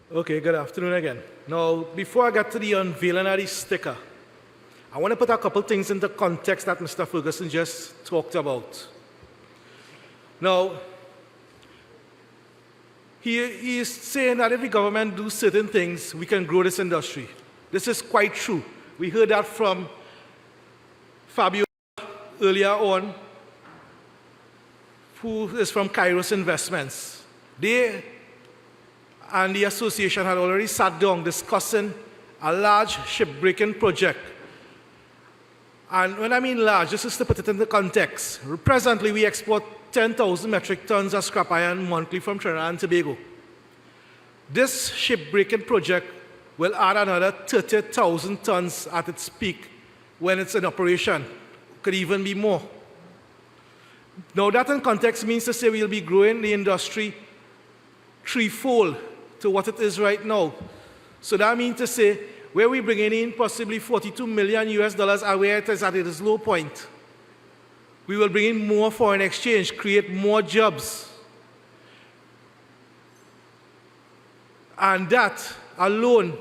Okay, good afternoon again. Now, before I get to the unveiling of the sticker, I want to put a couple things into context that Mr. Ferguson just talked about. Now, he is saying that if the government do certain things, we can grow this industry. This is quite true. We heard that from Fabio earlier on, who is from Kairos Investments. They and the association had already sat down discussing a large shipbreaking project. And when I mean large, just to put it in the context, presently we export 10,000 metric tons of scrap iron monthly from Trinidad and Tobago. This shipbreaking project will add another 30,000 tons at its peak when it's in operation. Could even be more. Now that in context means to say we'll be growing the industry threefold to what it is right now. So that means to say where we bringing in possibly 42 million US dollars and where it is at its low point, we will bring in more foreign exchange, create more jobs. And that alone,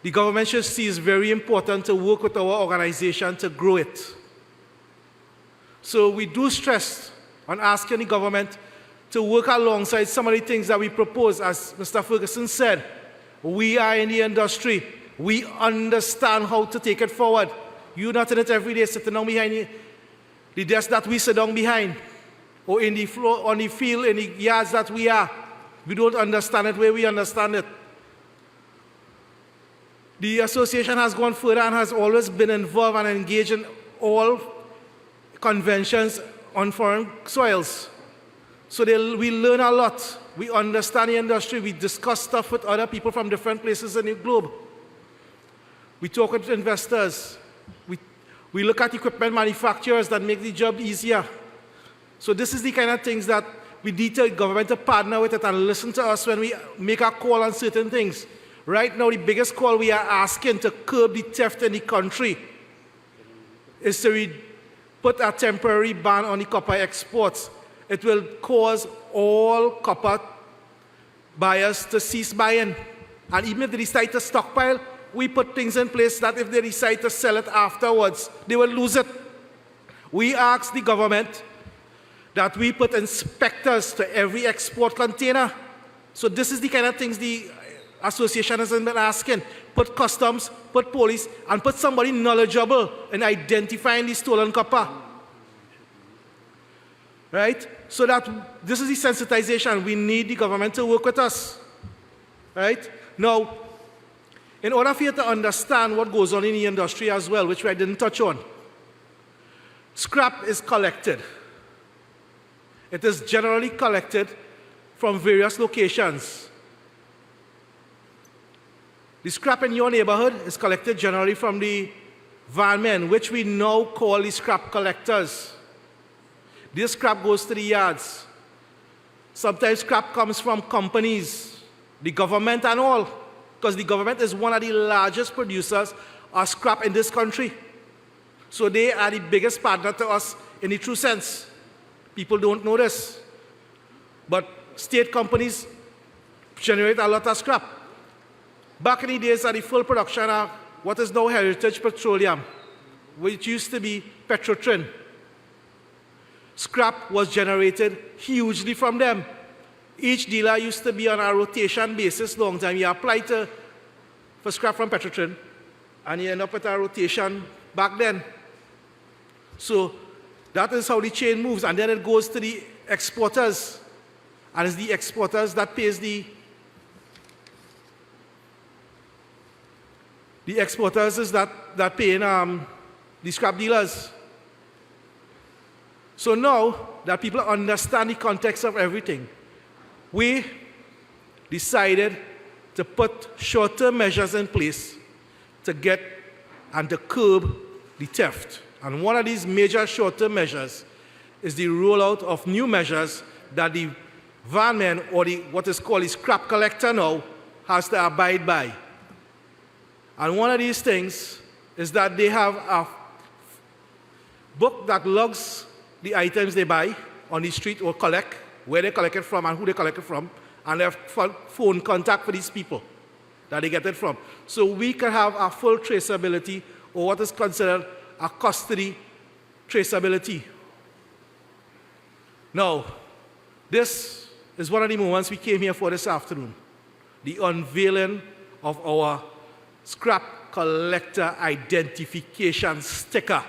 the government should see is very important to work with our organization to grow it. So we do stress on asking the government to work alongside some of the things that we propose. As Mr. Ferguson said, we are in the industry. We understand how to take it forward. You're not in it every day sitting down behind the desk that we sit down behind, or in the floor, on the field, in the yards that we are. We don't understand it where we understand it. The association has gone further and has always been involved and engaged in all conventions on foreign soils. So we learn a lot. We understand the industry. We discuss stuff with other people from different places in the globe. We talk with investors. We look at equipment manufacturers that make the job easier. So this is the kind of things that we need the government to partner with it and listen to us when we make a call on certain things. Right now, the biggest call we are asking to curb the theft in the country is to put a temporary ban on the copper exports. It will cause all copper buyers to cease buying. And even if they decide to stockpile, we put things in place that if they decide to sell it afterwards, they will lose it. We ask the government that we put inspectors to every export container. So this is the kind of things the association has been asking. Put customs, put police, and put somebody knowledgeable in identifying the stolen copper. Right? So that this is the sensitization. We need the government to work with us. Right? Now, in order for you to understand what goes on in the industry as well, which I didn't touch on, scrap is collected. It is generally collected from various locations. The scrap in your neighborhood is collected generally from the van men, which we now call the scrap collectors. This scrap goes to the yards. Sometimes scrap comes from companies, the government and all, because the government is one of the largest producers of scrap in this country. So they are the biggest partner to us in the true sense. People don't know this. But state companies generate a lot of scrap. Back in the days of the full production of what is now Heritage Petroleum, which used to be Petrotrin, scrap was generated hugely from them. Each dealer used to be on a rotation basis long time. You apply for scrap from Petrotrin, and you end up with a rotation back then. So that is how the chain moves, and then it goes to the exporters. And it's the exporters that pays the exporters is that paying the scrap dealers. So now that people understand the context of everything, we decided to put short-term measures in place to get and to curb the theft. And one of these major short-term measures is the rollout of new measures that the van man, or what is called the scrap collector now, has to abide by. And one of these things is that they have a book that logs the items they buy on the street or collect, where they collect it from and who they collect it from, and their phone contact for these people that they get it from. So we can have a full traceability, or what is considered a custody traceability. Now, this is one of the moments we came here for this afternoon, the unveiling of our scrap collector identification sticker.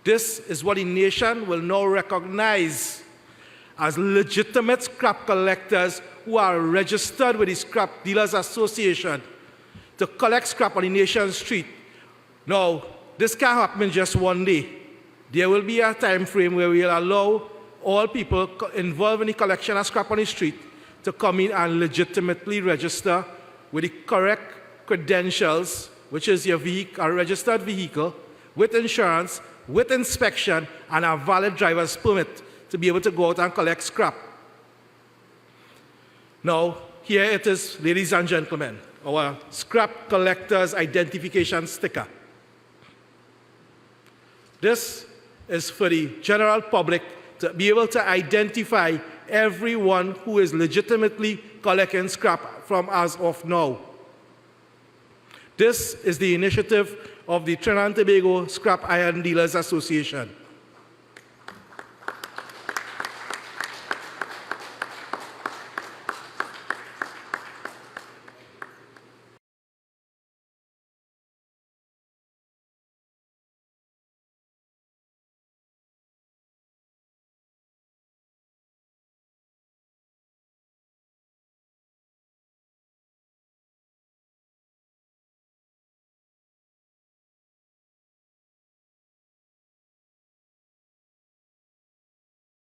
This is what the nation will now recognize as legitimate scrap collectors who are registered with the Scrap Dealers Association to collect scrap on the nation's street. Now, this can't happen in just one day. There will be a time frame where we'll allow all people involved in the collection of scrap on the street to come in and legitimately register with the correct credentials, which is your vehicle, a registered vehicle, with insurance, with inspection, and a valid driver's permit to be able to go out and collect scrap. Now, here it is, ladies and gentlemen, our scrap collector's identification sticker. This is for the general public to be able to identify everyone who is legitimately collecting scrap from as of now. This is the initiative of the Trinidad and Tobago Scrap Iron Dealers Association.